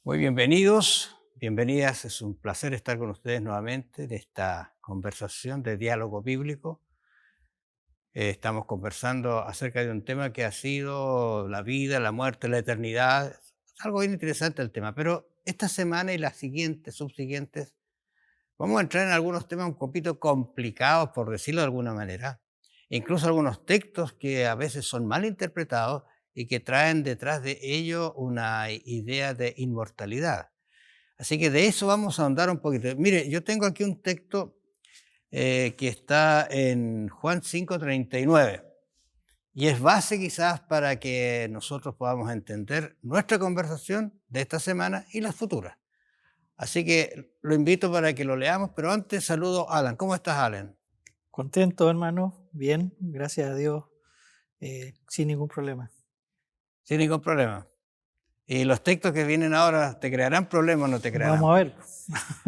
Muy bienvenidos, bienvenidas. Es un placer estar con ustedes nuevamente en esta conversación de diálogo bíblico. Estamos conversando acerca de un tema que ha sido la vida, la muerte, la eternidad. Es algo bien interesante el tema, pero esta semana y las siguientes, subsiguientes, vamos a entrar en algunos temas un poquito complicados, por decirlo de alguna manera. Incluso algunos textos que a veces son mal interpretados y que traen detrás de ello una idea de inmortalidad. Así que de eso vamos a ahondar un poquito. Mire, yo tengo aquí un texto que está en Juan 5:39 y es base quizás para que nosotros podamos entender nuestra conversación de esta semana y las futuras. Así que lo invito para que lo leamos, pero antes saludo a Alan. ¿Cómo estás, Alan? Contento, hermano, bien, gracias a Dios, sin ningún problema. Sin ningún problema. ¿Y los textos que vienen ahora te crearán problemas o no te crearán? Vamos a ver.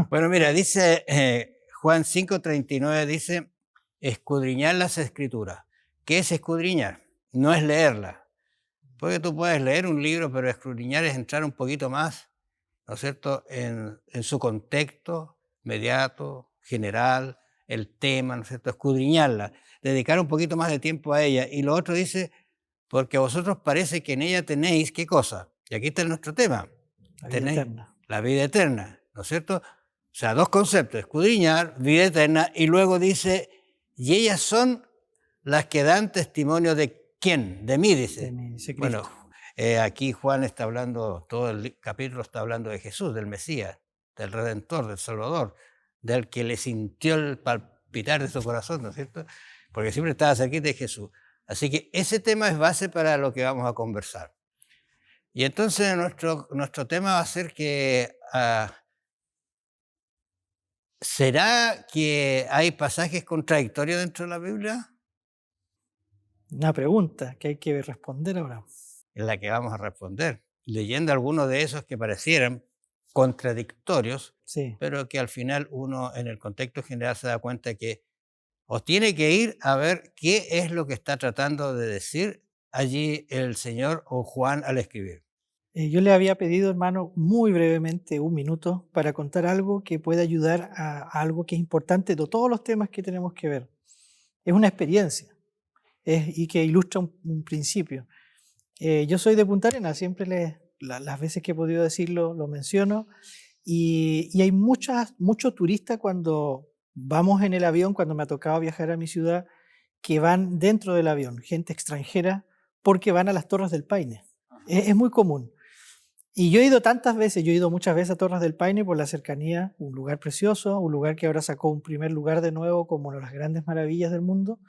Bueno, mira, dice Juan 5:39, dice, escudriñar las escrituras. ¿Qué es escudriñar? No es leerla. Porque tú puedes leer un libro, pero escudriñar es entrar un poquito más, ¿no es cierto?, en su contexto inmediato, general, el tema, ¿no es cierto?, escudriñarla, dedicar un poquito más de tiempo a ella. Y lo otro dice, porque a vosotros parece que en ella tenéis, ¿qué cosa? Y aquí está nuestro tema. La vida Tenéis eterna. la vida eterna, ¿no es cierto? O sea, dos conceptos, escudriñar, vida eterna, y luego dice, y ellas son las que dan testimonio de ¿quién? De mí, dice. De mí, dice Bueno, Cristo. aquí Juan está hablando, todo el capítulo está hablando de Jesús, del Mesías, del Redentor, del Salvador, del que le sintió el palpitar de su corazón, ¿no es cierto? Porque siempre estaba cerquita de Jesús. Así que ese tema es base para lo que vamos a conversar. Y entonces nuestro tema va a ser que ¿será que hay pasajes contradictorios dentro de la Biblia? Una pregunta que hay que responder ahora. En la que vamos a responder, leyendo algunos de esos que parecieran contradictorios, Sí. pero que al final uno en el contexto general se da cuenta que o tiene que ir a ver qué es lo que está tratando de decir allí el Señor o Juan al escribir. Yo le había pedido, hermano, muy brevemente 1 minuto para contar algo que pueda ayudar a algo que es importante de todos los temas que tenemos que ver. Es una experiencia y que ilustra un principio. Yo soy de Punta Arenas, siempre las veces que he podido decirlo lo menciono, y hay muchos turistas cuando vamos en el avión, cuando me ha tocado viajar a mi ciudad, que van dentro del avión, gente extranjera, porque van a las Torres del Paine. Es muy común. Y yo he ido tantas veces, yo he ido muchas veces a Torres del Paine por la cercanía, un lugar precioso, un lugar que ahora sacó un primer lugar de nuevo como una de las grandes maravillas del mundo.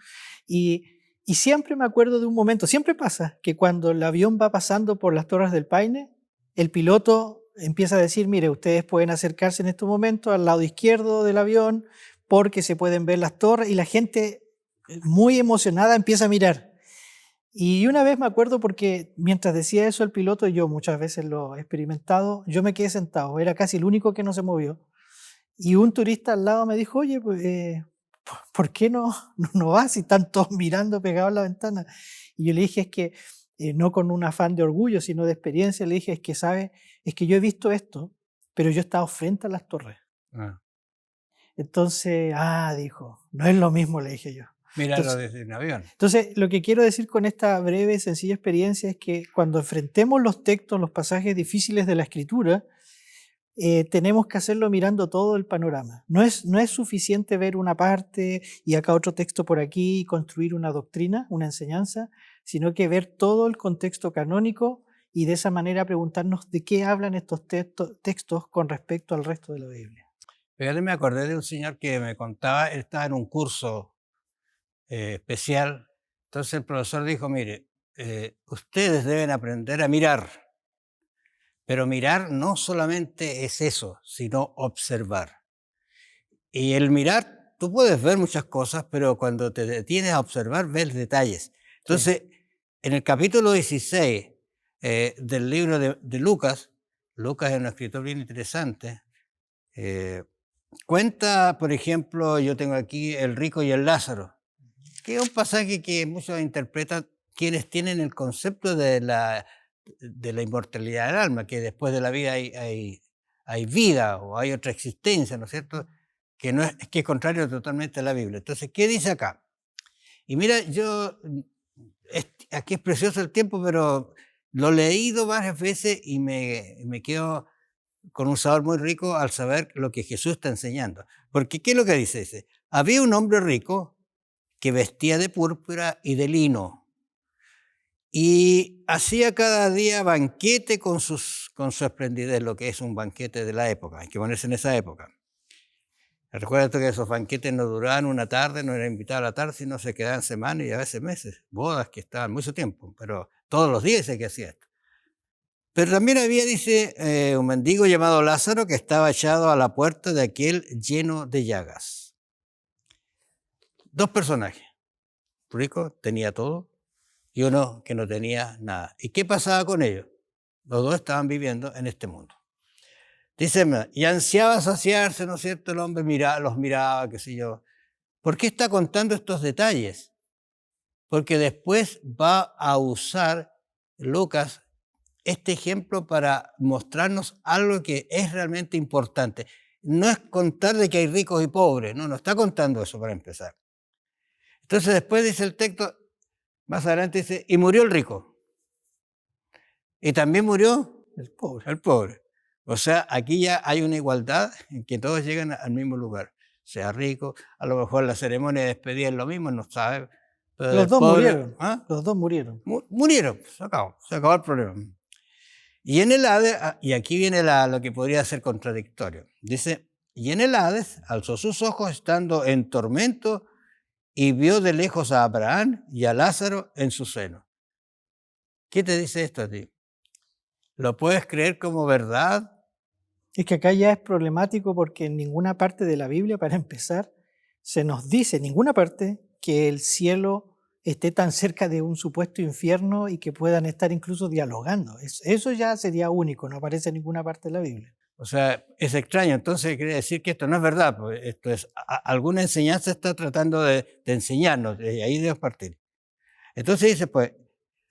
Y siempre me acuerdo de un momento, siempre pasa que cuando el avión va pasando por las Torres del Paine, el piloto empieza a decir, mire, ustedes pueden acercarse en este momento al lado izquierdo del avión porque se pueden ver las torres, y la gente muy emocionada empieza a mirar. Y una vez me acuerdo porque mientras decía eso el piloto, y yo muchas veces lo he experimentado, yo me quedé sentado, era casi el único que no se movió. Y un turista al lado me dijo, oye, pues, ¿por qué no vas si están todos mirando pegados a la ventana? Y yo le dije, es que no con un afán de orgullo, sino de experiencia, le dije, es que, ¿sabe? Es que yo he visto esto, pero yo he estado frente a las torres. Ah, Entonces, dijo, no es lo mismo, le dije yo. míralo Entonces, desde un avión. Entonces, lo que quiero decir con esta breve, sencilla experiencia es que cuando enfrentemos los textos, los pasajes difíciles de la Escritura, tenemos que hacerlo mirando todo el panorama. No es suficiente ver una parte y acá otro texto por aquí y construir una doctrina, una enseñanza, sino que ver todo el contexto canónico y de esa manera preguntarnos de qué hablan estos textos con respecto al resto de la Biblia. Fíjate, me acordé de un señor que me contaba, él estaba en un curso especial. Entonces el profesor dijo, mire, ustedes deben aprender a mirar, Pero mirar no solamente es eso, sino observar. Y el mirar, tú puedes ver muchas cosas, pero cuando te detienes a observar, ves detalles. Sí. Entonces, en el capítulo 16 del libro de Lucas, Lucas es un escritor bien interesante, eh, cuenta, por ejemplo, yo tengo aquí el rico y el Lázaro, que es un pasaje que muchos interpretan quienes tienen el concepto de la inmortalidad del alma, que después de la vida hay vida o hay otra existencia, ¿no es cierto? Que, no es, que es contrario totalmente a la Biblia. Entonces, ¿qué dice acá? Y mira, aquí es precioso el tiempo, pero lo he leído varias veces y me quedo con un sabor muy rico al saber lo que Jesús está enseñando. Porque, ¿qué es lo que dice? Dice, había un hombre rico que vestía de púrpura y de lino y hacía cada día banquete con su esplendidez, lo que es un banquete de la época, hay que ponerse en esa época. Recuerda que esos banquetes no duraban una tarde, no era invitado a la tarde, sino se quedaban semanas y a veces meses, bodas que estaban mucho tiempo, pero todos los días se que hacía esto. Pero también había, dice, un mendigo llamado Lázaro que estaba echado a la puerta de aquel lleno de llagas. Dos personajes, rico, tenía todo, y uno que no tenía nada. ¿Y qué pasaba con ellos? Los dos estaban viviendo en este mundo. Dice, y ansiaba saciarse, ¿no es cierto? El hombre los miraba, qué sé yo. ¿Por qué está contando estos detalles? Porque después va a usar Lucas este ejemplo para mostrarnos algo que es realmente importante. No es contar de que hay ricos y pobres, no está contando eso para empezar. Entonces después dice el texto, más adelante dice, y murió el rico. Y también murió El pobre. el pobre. O sea, aquí ya hay una igualdad en que todos llegan al mismo lugar. Sea rico, a lo mejor la ceremonia de despedida es lo mismo, no sabe. Pero Los del dos pobre, murieron. ¿ah? Los dos murieron. Murieron, se acabó el problema. Y en el Hades, y aquí viene lo que podría ser contradictorio. Dice, y en el Hades alzó sus ojos estando en tormento y vio de lejos a Abraham y a Lázaro en su seno. ¿Qué te dice esto a ti? ¿Lo puedes creer como verdad? Es que acá ya es problemático porque en ninguna parte de la Biblia, para empezar, se nos dice en ninguna parte que el cielo esté tan cerca de un supuesto infierno y que puedan estar incluso dialogando. Eso ya sería único, no aparece en ninguna parte de la Biblia. O sea, es extraño. Entonces quiere decir que esto no es verdad. Pues esto es, alguna enseñanza está tratando de enseñarnos. De ahí debemos partir. Entonces dice, pues,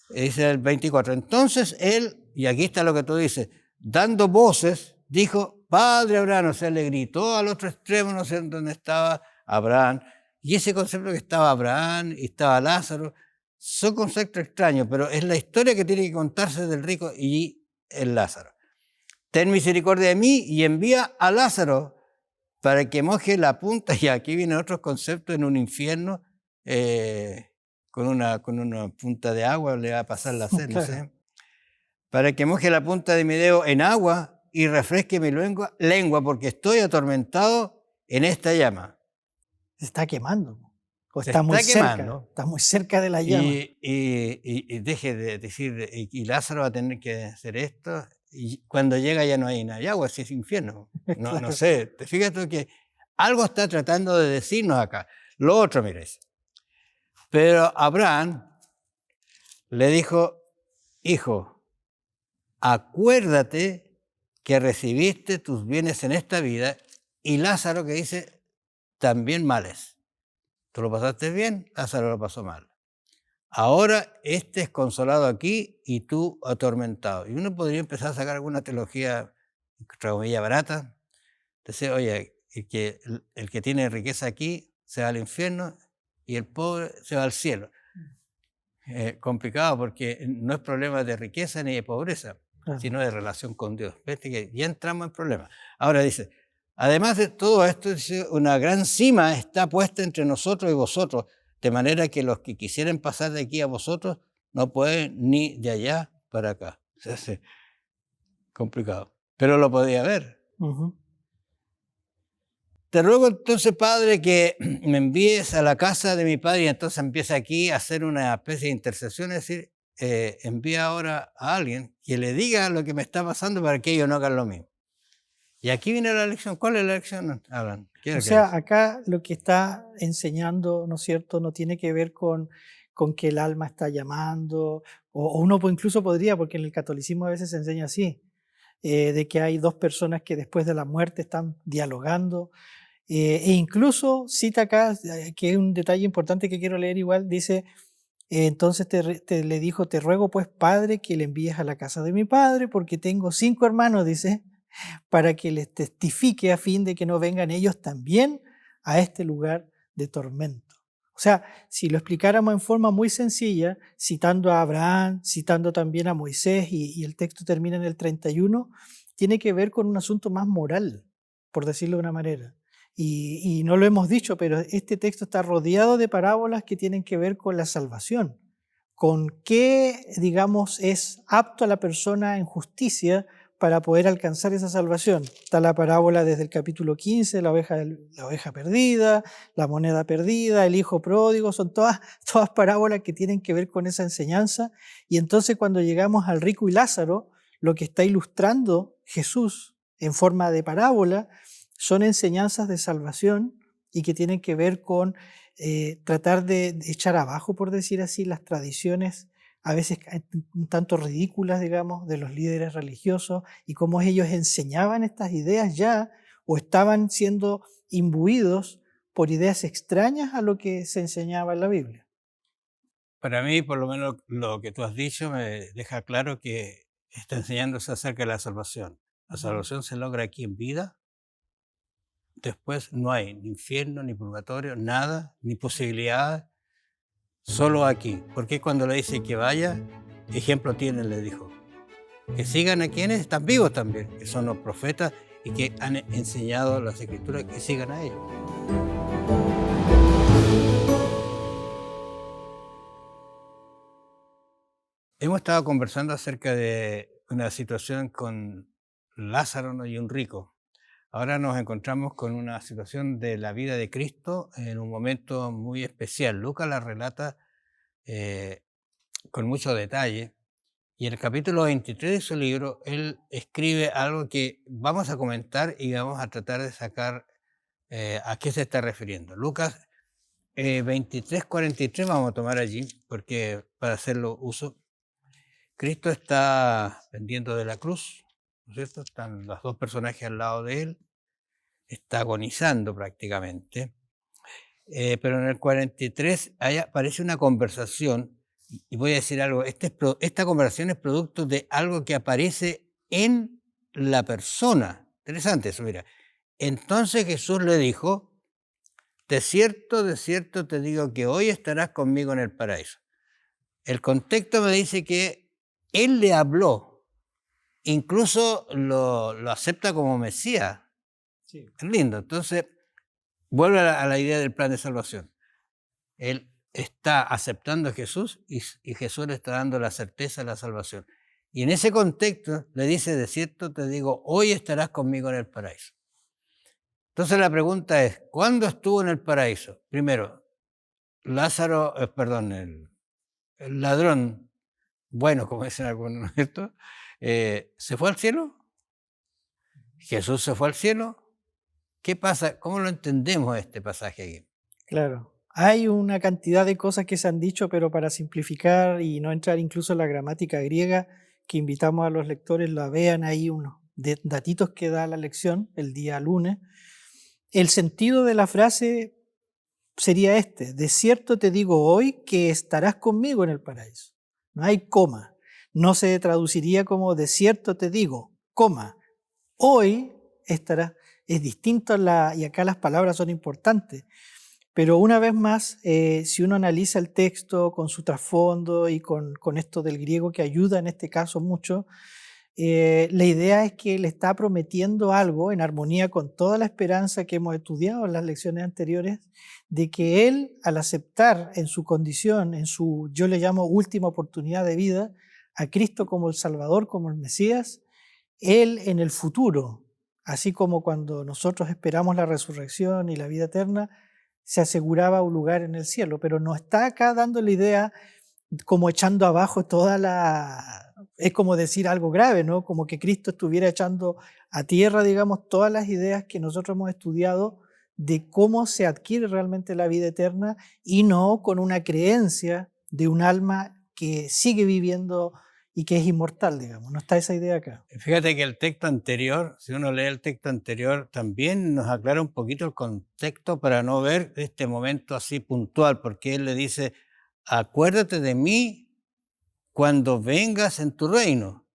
dice el 24. Entonces él, y aquí está lo que tú dices, dando voces, dijo, Padre Abraham, o sea, le gritó al otro extremo, no sé dónde estaba Abraham. Y ese concepto que estaba Abraham y estaba Lázaro, son conceptos extraños, pero es la historia que tiene que contarse del rico y el Lázaro. Ten misericordia de mí y envía a Lázaro para que moje la punta, y aquí vienen otros conceptos en un infierno, con una punta de agua le va a pasar la sed, no Claro. sé, para que moje la punta de mi dedo en agua y refresque mi lengua porque estoy atormentado en esta llama. Se está quemando. O Se está muy está cerca. quemando. Está muy cerca de la llama. Y deje de decir, y Lázaro va a tener que hacer esto, y cuando llega ya no hay nada de agua, si es infierno. No, Claro. no sé, te fijas tú que algo está tratando de decirnos acá. Lo otro, mires. Pero Abraham le dijo, hijo, acuérdate que recibiste tus bienes en esta vida, y Lázaro que dice, también males. Tú lo pasaste bien, Lázaro lo pasó mal. Ahora este es consolado aquí y tú atormentado. Y uno podría empezar a sacar alguna teología, entre comillas, barata. Decir, oye, el que tiene riqueza aquí se va al infierno y el pobre se va al cielo. Complicado porque no es problema de riqueza ni de pobreza, Claro. sino de relación con Dios. Viste que ya entramos en problemas. Ahora dice, además de todo esto, dice, una gran cima está puesta entre nosotros y vosotros, de manera que los que quisieran pasar de aquí a vosotros no pueden ni de allá para acá. Se hace complicado, pero lo podía ver. Uh-huh. Te ruego entonces, Padre, que me envíes a la casa de mi Padre, y entonces empieza aquí a hacer una especie de intercesión, es decir, envía ahora a alguien que le diga lo que me está pasando para que ellos no hagan lo mismo. Y aquí viene la lección. ¿Cuál es la lección, Alan? ¿Qué es O lo que sea, dice? acá lo que está enseñando, ¿no es cierto?, no tiene que ver con que el alma está llamando, o uno incluso podría, porque en el catolicismo a veces se enseña así, de que hay dos personas que después de la muerte están dialogando, e incluso cita acá, que es un detalle importante que quiero leer igual, dice, entonces le dijo, te ruego pues, Padre, que le envíes a la casa de mi padre, porque tengo 5 hermanos, dice, para que les testifique a fin de que no vengan ellos también a este lugar de tormento. O sea, si lo explicáramos en forma muy sencilla, citando a Abraham, citando también a Moisés, y el texto termina en el 31, tiene que ver con un asunto más moral, por decirlo de una manera. Y no lo hemos dicho, pero este texto está rodeado de parábolas que tienen que ver con la salvación, con qué, digamos, es apto a la persona en justicia para poder alcanzar esa salvación. Está la parábola desde el capítulo 15, la oveja perdida, la moneda perdida, el hijo pródigo, son todas parábolas que tienen que ver con esa enseñanza. Y entonces cuando llegamos al rico y Lázaro, lo que está ilustrando Jesús en forma de parábola son enseñanzas de salvación y que tienen que ver con tratar de echar abajo, por decir así, las tradiciones a veces un tanto ridículas, digamos, de los líderes religiosos y cómo ellos enseñaban estas ideas ya o estaban siendo imbuidos por ideas extrañas a lo que se enseñaba en la Biblia. Para mí, por lo menos lo que tú has dicho me deja claro que está enseñándose acerca de la salvación. La salvación se logra aquí en vida. Después no hay ni infierno, ni purgatorio, nada, ni posibilidad, solo aquí. Porque cuando le dice que vaya, ejemplo tienen, le dijo, que sigan a quienes están vivos también, que son los profetas y que han enseñado las escrituras, que sigan a ellos. Hemos estado conversando acerca de una situación con Lázaro, ¿no?, y un rico. Ahora nos encontramos con una situación de la vida de Cristo en un momento muy especial. Lucas la relata con mucho detalle, y en el capítulo 23 de su libro, él escribe algo que vamos a comentar y vamos a tratar de sacar a qué se está refiriendo. Lucas 23:43 vamos a tomar allí, porque para hacerlo uso, Cristo está pendiendo de la cruz, ¿no es cierto? Están los dos personajes al lado de él, está agonizando prácticamente. Pero en el 43 ahí aparece una conversación, y voy a decir algo, esta conversación es producto de algo que aparece en la persona. Interesante eso, mira. Entonces Jesús le dijo, de cierto te digo que hoy estarás conmigo en el paraíso. El contexto me dice que él le habló, incluso lo acepta como Mesías. Sí. Es lindo. Entonces, vuelve a la idea del plan de salvación. Él está aceptando a Jesús y Jesús le está dando la certeza de la salvación. Y en ese contexto le dice, de cierto te digo, hoy estarás conmigo en el paraíso. Entonces la pregunta es, ¿cuándo estuvo en el paraíso? Primero, Lázaro, perdón, el ladrón, bueno, como dicen algunos, ¿no es cierto? ¿Se fue al cielo? ¿Jesús se fue al cielo? ¿Qué pasa? ¿Cómo lo entendemos este pasaje aquí? Claro. Hay una cantidad de cosas que se han dicho, pero para simplificar y no entrar incluso en la gramática griega, que invitamos a los lectores la vean ahí unos datitos que da la lección el día lunes. El sentido de la frase sería este: de cierto te digo hoy que estarás conmigo en el paraíso. No hay coma. No se traduciría como de cierto te digo, coma. Hoy estarás. Es distinto y acá las palabras son importantes. Pero una vez más, si uno analiza el texto con su trasfondo y con esto del griego que ayuda en este caso mucho, la idea es que le está prometiendo algo en armonía con toda la esperanza que hemos estudiado en las lecciones anteriores, de que él, al aceptar en su condición, en su, yo le llamo última oportunidad de vida, a Cristo como el Salvador, como el Mesías, él en el futuro, así como cuando nosotros esperamos la resurrección y la vida eterna, se aseguraba un lugar en el cielo, pero no está acá dando la idea como echando abajo toda la... Es como decir algo grave, ¿no? Como que Cristo estuviera echando a tierra, digamos, todas las ideas que nosotros hemos estudiado de cómo se adquiere realmente la vida eterna y no con una creencia de un alma que sigue viviendo y que es inmortal, digamos. No está esa idea acá. Fíjate que el texto anterior, si uno lee el texto anterior, también nos aclara un poquito el contexto para no ver este momento así puntual, porque él le dice, acuérdate de mí cuando vengas en tu reino.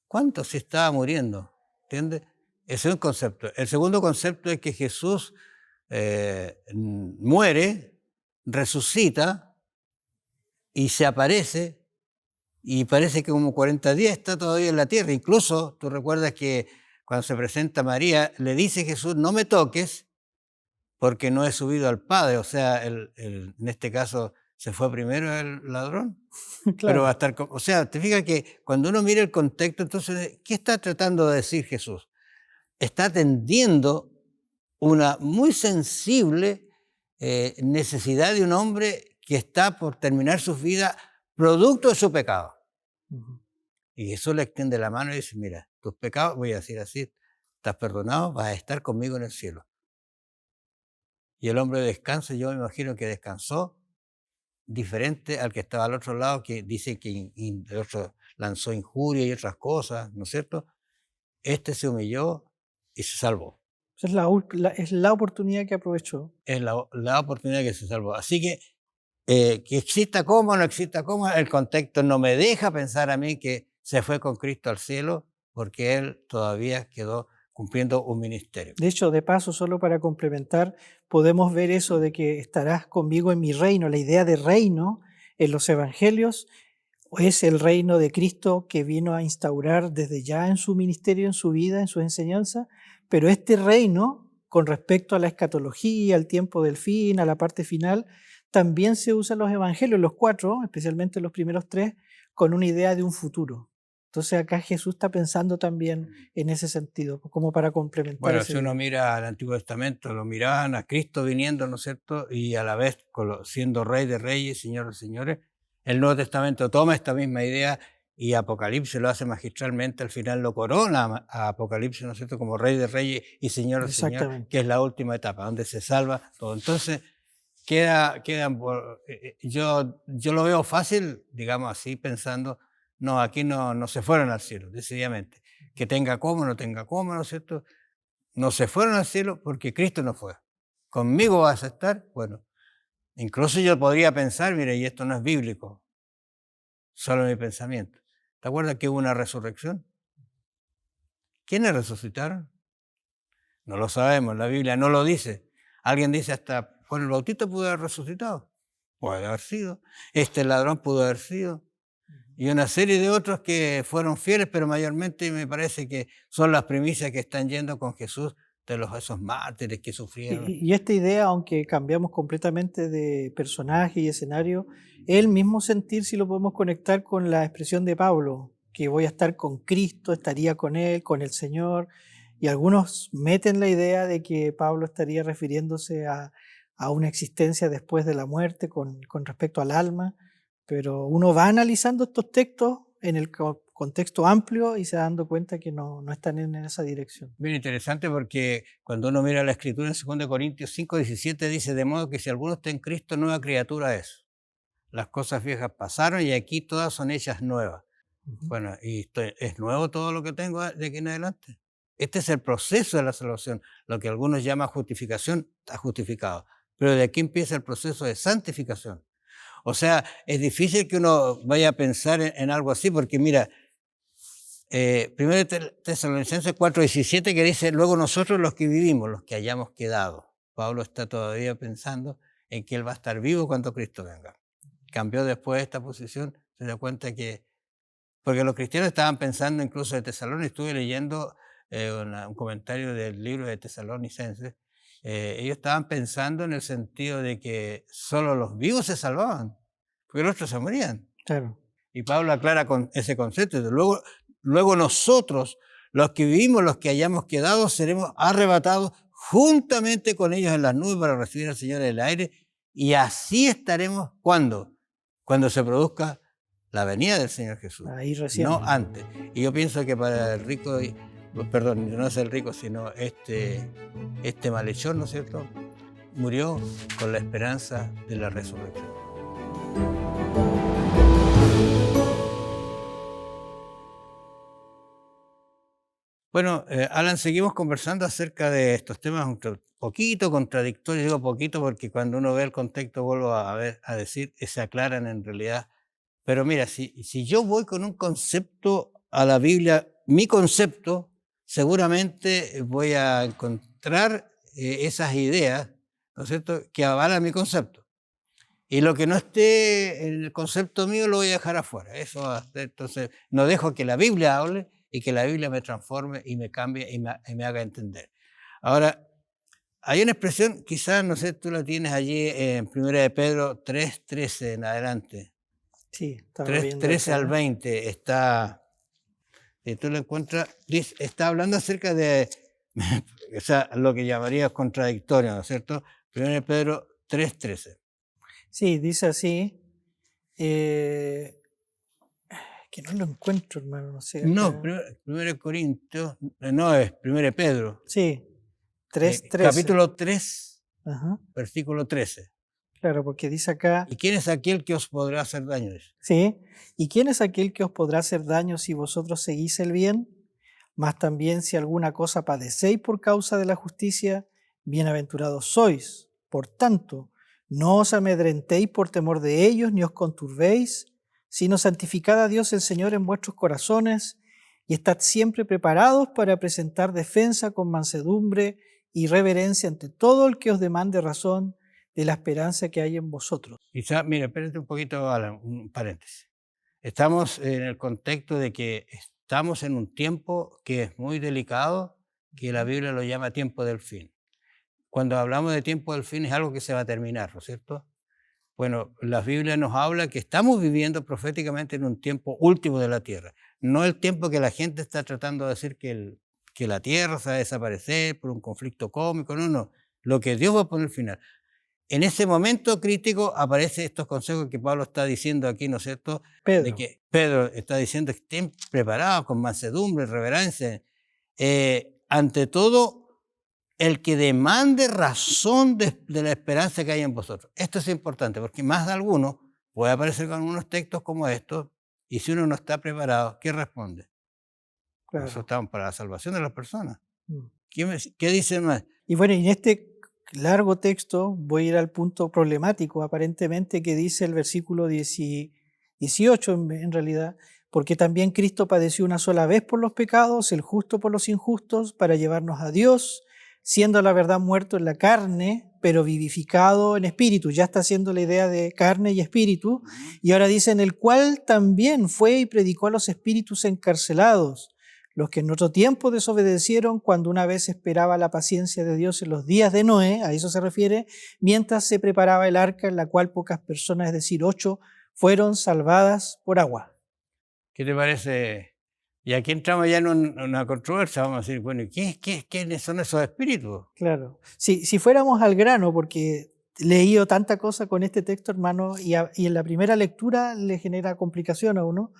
¿Cuánto se estaba muriendo? ¿Entiendes? Ese es un concepto. El segundo concepto es que Jesús muere, resucita y se aparece, y parece que como 40 días está todavía en la tierra. Incluso tú recuerdas que cuando se presenta María, le dice Jesús, no me toques porque no he subido al Padre. O sea, en este caso se fue primero el ladrón. Pero va a Claro. estar, o sea, te fijas que cuando uno mira el contexto, entonces, ¿qué está tratando de decir Jesús? Está atendiendo una muy sensible necesidad de un hombre que está por terminar su vida producto de su pecado. Ujú. Y Jesús le extiende la mano y dice, mira, tus pecados, voy a decir así, estás perdonado, vas a estar conmigo en el cielo. Y el hombre descansa, yo me imagino que descansó, diferente al que estaba al otro lado, que dice que el otro lanzó injuria y otras cosas, ¿no es cierto? Este se humilló y se salvó. Esa es la oportunidad que aprovechó. Es la oportunidad que se salvó. Así que exista coma o no exista coma, el contexto no me deja pensar a mí que se fue con Cristo al cielo porque él todavía quedó cumpliendo un ministerio. De hecho, de paso, solo para complementar, podemos ver eso de que estarás conmigo en mi reino. La idea de reino en los evangelios es el reino de Cristo que vino a instaurar desde ya en su ministerio, en su vida, en su enseñanza, pero este reino, con respecto a la escatología, al tiempo del fin, a la parte final, también se usa en los evangelios, los 4, especialmente los primeros 3, con una idea de un futuro. Entonces acá Jesús está pensando también en ese sentido, como para complementar Bueno, esa si uno idea. mira al Antiguo Testamento, lo miraban a Cristo viniendo, ¿no es cierto? Y a la vez siendo Rey de Reyes, Señor de Señores. El Nuevo Testamento toma esta misma idea y Apocalipsis lo hace magistralmente. Al final lo corona a Apocalipsis, ¿no es cierto? Como Rey de Reyes y Señor de Señores, que Exactamente. es la última etapa, donde se salva todo. Entonces, yo lo veo fácil, digamos así, pensando, no, aquí no se fueron al cielo, decididamente. Que tenga como, no tenga como, ¿no es cierto? No se fueron al cielo porque Cristo no fue. ¿Conmigo vas a estar? Bueno, incluso yo podría pensar, mire, y esto no es bíblico, solo mi pensamiento. ¿Te acuerdas que hubo una resurrección? ¿Quiénes resucitaron? No lo sabemos, la Biblia no lo dice. Alguien dice hasta Juan el Bautista pudo haber resucitado. Puede haber sido. Este ladrón pudo haber sido. Y una serie de otros que fueron fieles, pero mayormente me parece que son las primicias que están yendo con Jesús de esos mártires que sufrieron. Y esta idea, aunque cambiamos completamente de personaje y escenario, el mismo sentir si lo podemos conectar con la expresión de Pablo, que voy a estar con Cristo, estaría con Él, con el Señor, y algunos meten la idea de que Pablo estaría refiriéndose a una existencia después de la muerte con respecto al alma, pero uno va analizando estos textos en el contexto amplio y se va dando cuenta que no están en esa dirección. Bien interesante porque cuando uno mira la escritura en 2 Corintios 5:17 dice, de modo que si alguno está en Cristo, nueva criatura es. Las cosas viejas pasaron y aquí todas son hechas nuevas. Ujú. Bueno, y es nuevo todo lo que tengo de aquí en adelante. Este es el proceso de la salvación. Lo que algunos llaman justificación, está justificado. Pero de aquí empieza el proceso de santificación. O sea, es difícil que uno vaya a pensar en algo así, porque mira, primero Tesalonicenses 4:17 que dice, luego nosotros los que vivimos, los que hayamos quedado. Pablo está todavía pensando en que él va a estar vivo cuando Cristo venga. Cambió después esta posición, se da cuenta que, porque los cristianos estaban pensando incluso de Tesalónica, estuve leyendo un comentario del libro de Tesalonicenses, ellos estaban pensando en el sentido de que solo los vivos se salvaban, porque los otros se morían. Claro. Y Pablo aclara con ese concepto. Luego nosotros, los que vivimos, los que hayamos quedado, seremos arrebatados juntamente con ellos en las nubes para recibir al Señor en el aire. Y así estaremos, ¿cuándo? cuando se produzca la venida del Señor Jesús, Ahí recién. no antes. Y yo pienso que para el rico, perdón, no es el rico, sino este malhechor, ¿no es cierto?, murió con la esperanza de la resurrección. Bueno, Alan, seguimos conversando acerca de estos temas un poquito contradictorios. Digo poquito porque cuando uno ve el contexto, vuelvo a decir, se aclaran en realidad. Pero mira, si yo voy con un concepto a la Biblia, mi concepto, seguramente voy a encontrar esas ideas, ¿no es cierto?, que avalan mi concepto. Y lo que no esté en el concepto mío lo voy a dejar afuera. Entonces, no dejo que la Biblia hable y que la Biblia me transforme y me cambie y me haga entender. Ahora, hay una expresión, quizás, no sé, tú la tienes allí en 1 de Pedro 3:13 en adelante. Sí, estaba viendo 3:13 al acá. 20 está, si tú lo encuentras, está hablando acerca de, o sea, lo que llamarías contradictorio, ¿no es cierto? 1 de Pedro 3:13. Sí, dice así. Que no lo encuentro, hermano, no sé. No, Acá. 1 Corintios, no, es 1 Pedro, Sí, 3:13. capítulo 3, Ajá, versículo 13. claro, porque dice acá, ¿Y quién es aquel que os podrá hacer daño? sí, ¿y quién es aquel que os podrá hacer daño si vosotros seguís el bien? Mas también si alguna cosa padecéis por causa de la justicia, bienaventurados sois. Por tanto, no os amedrentéis por temor de ellos, ni os conturbéis, sino santificad a Dios el Señor en vuestros corazones, y estad siempre preparados para presentar defensa con mansedumbre y reverencia ante todo el que os demande razón de la esperanza que hay en vosotros. Quizá, mira, espérate un poquito, Alan, un paréntesis. Estamos en el contexto de que estamos en un tiempo que es muy delicado, que la Biblia lo llama tiempo del fin. Cuando hablamos de tiempo del fin es algo que se va a terminar, ¿no es cierto? Bueno, la Biblia nos habla que estamos viviendo proféticamente en un tiempo último de la tierra. No el tiempo que la gente está tratando de decir que la tierra se va a desaparecer por un conflicto cósmico, no. Lo que Dios va a poner final. En ese momento crítico aparecen estos consejos que Pablo está diciendo aquí, ¿no es cierto? De Pedro, que Pedro está diciendo que estén preparados con mansedumbre, reverencia. Ante todo, el que demande razón de la esperanza que hay en vosotros. Esto es importante porque más de alguno puede aparecer con unos textos como estos y si uno no está preparado, ¿qué responde? Nosotros claro. estamos para la salvación de las personas. Mm. ¿Qué dice más? Y bueno, y en este largo texto voy a ir al punto problemático, aparentemente, que dice el versículo 18 en realidad, porque también Cristo padeció una sola vez por los pecados, el justo por los injustos, para llevarnos a Dios, siendo la verdad muerto en la carne, pero vivificado en espíritu. Ya está haciendo la idea de carne y espíritu. Y ahora dice, en el cual también fue y predicó a los espíritus encarcelados, los que en otro tiempo desobedecieron cuando una vez esperaba la paciencia de Dios en los días de Noé, a eso se refiere, mientras se preparaba el arca en la cual pocas personas, es decir, 8, fueron salvadas por agua. ¿Qué te parece? Y aquí entramos ya en una controversia, vamos a decir, bueno, ¿quiénes son esos espíritus? Claro. Si fuéramos al grano, porque he leído tanta cosa con este texto, hermano, y en la primera lectura le genera complicación a uno.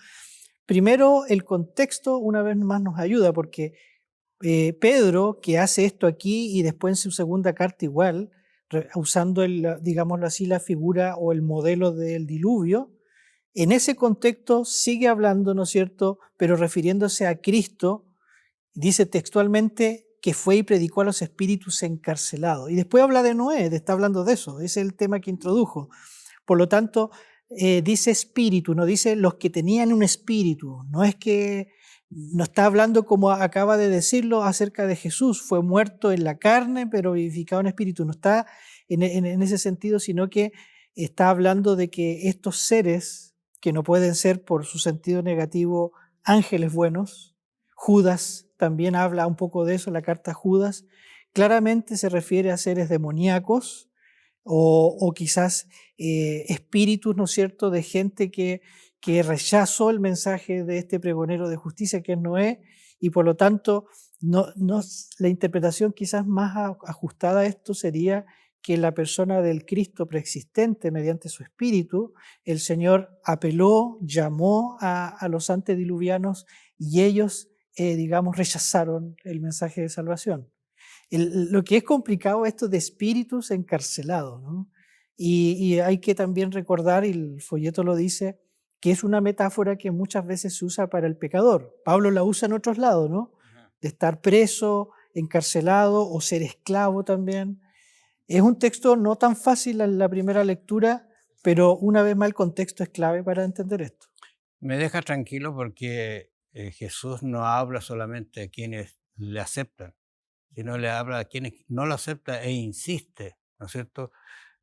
Primero, el contexto una vez más nos ayuda, porque Pedro, que hace esto aquí y después en su segunda carta igual, usando, digámoslo así, la figura o el modelo del diluvio, en ese contexto sigue hablando, ¿no es cierto?, pero refiriéndose a Cristo, dice textualmente que fue y predicó a los espíritus encarcelados. Y después habla de Noé, está hablando de eso, ese es el tema que introdujo. Por lo tanto, dice espíritu, no dice los que tenían un espíritu, no es que no está hablando como acaba de decirlo acerca de Jesús, fue muerto en la carne pero vivificado en espíritu, no está en ese sentido, sino que está hablando de que estos seres, que no pueden ser por su sentido negativo ángeles buenos, Judas también habla un poco de eso, la carta a Judas, claramente se refiere a seres demoníacos, o quizás espíritus, ¿no es cierto?, de gente que rechazó el mensaje de este pregonero de justicia que es Noé, y por lo tanto la interpretación quizás más ajustada a esto sería que en la persona del Cristo preexistente, mediante su Espíritu, el Señor apeló, llamó a los antediluvianos y ellos, digamos, rechazaron el mensaje de salvación. Lo que es complicado esto de espíritus encarcelados, ¿no? Y hay que también recordar, y el folleto lo dice, que es una metáfora que muchas veces se usa para el pecador. Pablo la usa en otros lados, ¿no? De estar preso, encarcelado o ser esclavo también. Es un texto no tan fácil en la primera lectura, pero una vez más el contexto es clave para entender esto. Me deja tranquilo porque Jesús no habla solamente a quienes le aceptan, sino le habla a quienes no lo aceptan e insiste, ¿no es cierto?,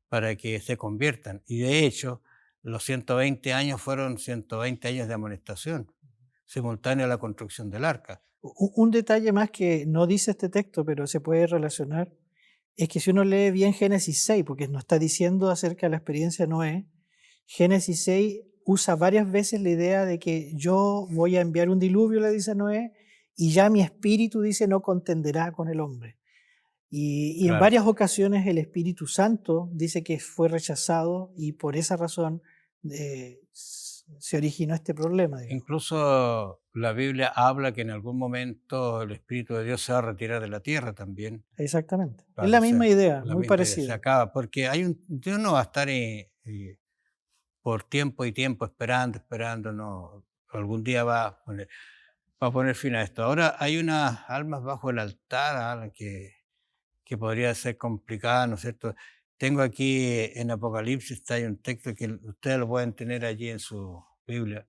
para que se conviertan. Y de hecho, los 120 años fueron 120 años de amonestación, simultáneo a la construcción del arca. Un detalle más que no dice este texto, pero se puede relacionar, es que si uno lee bien Génesis 6, porque nos está diciendo acerca de la experiencia de Noé, Génesis 6 usa varias veces la idea de que yo voy a enviar un diluvio, le dice a Noé, y ya mi espíritu, dice, no contenderá con el hombre. Y en Claro. varias ocasiones el Espíritu Santo dice que fue rechazado y por esa razón se originó este problema, digamos. Incluso la Biblia habla que en algún momento el Espíritu de Dios se va a retirar de la tierra también. Exactamente. Es la Parece, misma idea, la muy misma idea, se parecida. acaba, porque Dios no va a estar por tiempo y tiempo esperando, no, algún día va a poner fin a esto. Ahora hay unas almas bajo el altar que podría ser complicada, ¿no es cierto? Tengo aquí en Apocalipsis, hay un texto que ustedes lo pueden tener allí en su Biblia.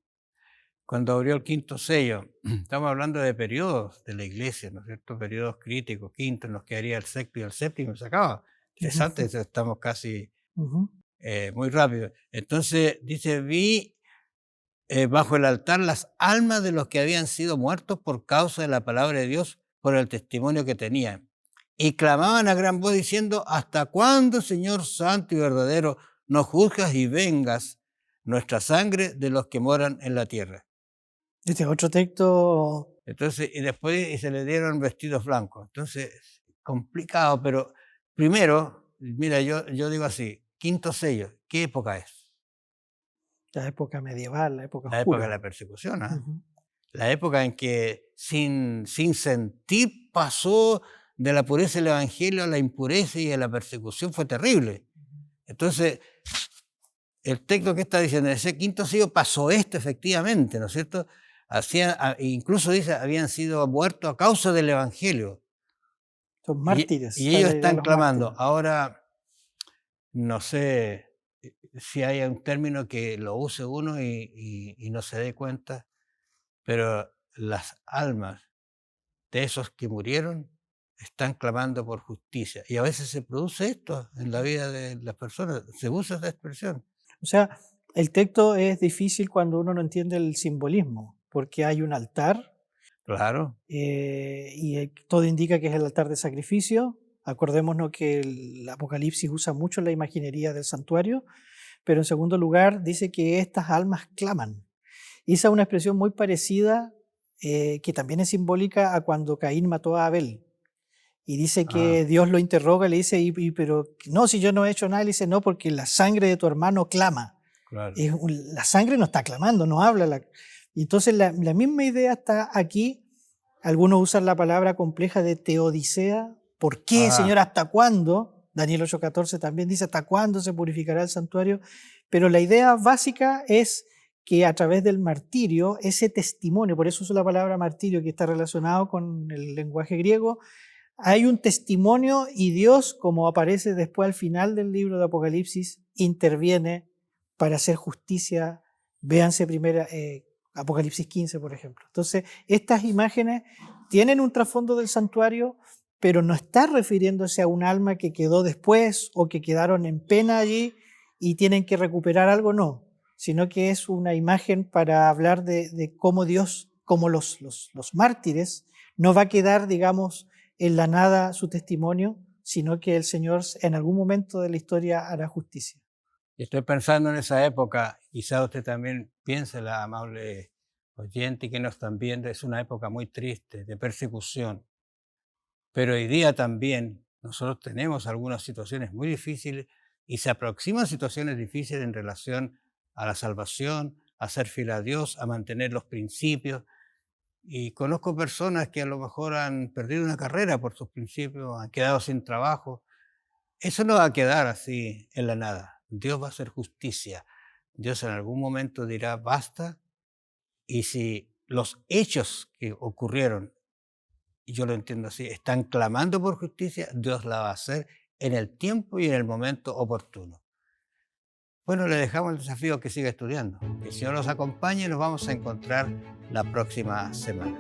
Cuando abrió el quinto sello, estamos hablando de periodos de la iglesia, ¿no es cierto? Periodos críticos, quinto, nos quedaría el sexto y el séptimo, se acaba. Interesante, estamos casi Ujú. muy rápido. Entonces dice, vi bajo el altar las almas de los que habían sido muertos por causa de la palabra de Dios, por el testimonio que tenían. Y clamaban a gran voz diciendo, ¿hasta cuándo, Señor Santo y verdadero, nos juzgas y vengas nuestra sangre de los que moran en la tierra? Este es otro texto. Entonces, y después y se le dieron vestidos blancos. Entonces, complicado, pero primero, mira, yo digo así, quinto sello, ¿qué época es? La época medieval, la época La época de oscura. la persecución, ¿ah? Ujú. La época en que sin sentir pasó de la pureza del evangelio a la impureza y a la persecución, fue terrible. Entonces, el texto que está diciendo, en ese quinto sello pasó esto efectivamente, ¿no es cierto? Incluso dice, habían sido muertos a causa del evangelio. Son Y mártires, está ellos la idea de están los clamando. mártires. Ahora, no sé si hay un término que lo use uno y no se dé cuenta, pero las almas de esos que murieron están clamando por justicia. Y a veces se produce esto en la vida de las personas, se usa esta expresión. O sea, el texto es difícil cuando uno no entiende el simbolismo, porque hay un altar Claro, todo indica que es el altar de sacrificio. Acordémonos que el Apocalipsis usa mucho la imaginería del santuario, pero en segundo lugar dice que estas almas claman. Y esa es una expresión muy parecida, que también es simbólica a cuando Caín mató a Abel. Y dice ah, que Dios lo interroga, le dice, pero no, si yo no he hecho nada, le dice, no, porque la sangre de tu hermano clama. claro. La sangre no está clamando, no habla. Y entonces la misma idea está aquí. Algunos usan la palabra compleja de teodicea. ¿Por qué, Ah, Señor? ¿Hasta cuándo? Daniel 8:14 también dice, ¿hasta cuándo se purificará el santuario? Pero la idea básica es que a través del martirio, ese testimonio, por eso uso la palabra martirio que está relacionado con el lenguaje griego, hay un testimonio y Dios, como aparece después al final del libro de Apocalipsis, interviene para hacer justicia. Véanse Apocalipsis 15, por ejemplo. Entonces, estas imágenes tienen un trasfondo del santuario, pero no está refiriéndose a un alma que quedó después o que quedaron en pena allí y tienen que recuperar algo, no, sino que es una imagen para hablar de cómo Dios, como los mártires, no va a quedar, digamos, en la nada su testimonio, sino que el Señor en algún momento de la historia hará justicia. estoy pensando en esa época, quizá usted también piense, la amable oyente que nos están viendo, es una época muy triste, de persecución. Pero hoy día también Nosotros tenemos algunas situaciones muy difíciles y se aproximan situaciones difíciles en relación a la salvación, a ser fiel a Dios, a mantener los principios. Y conozco personas que a lo mejor han perdido una carrera por sus principios, han quedado sin trabajo. Eso no va a quedar así en la nada. Dios va a hacer justicia. Dios en algún momento dirá basta. Y si los hechos que ocurrieron, y yo lo entiendo así, están clamando por justicia, Dios la va a hacer en el tiempo y en el momento oportuno. Bueno, le dejamos el desafío que siga estudiando. Que el Señor nos acompañe y nos vamos a encontrar la próxima semana.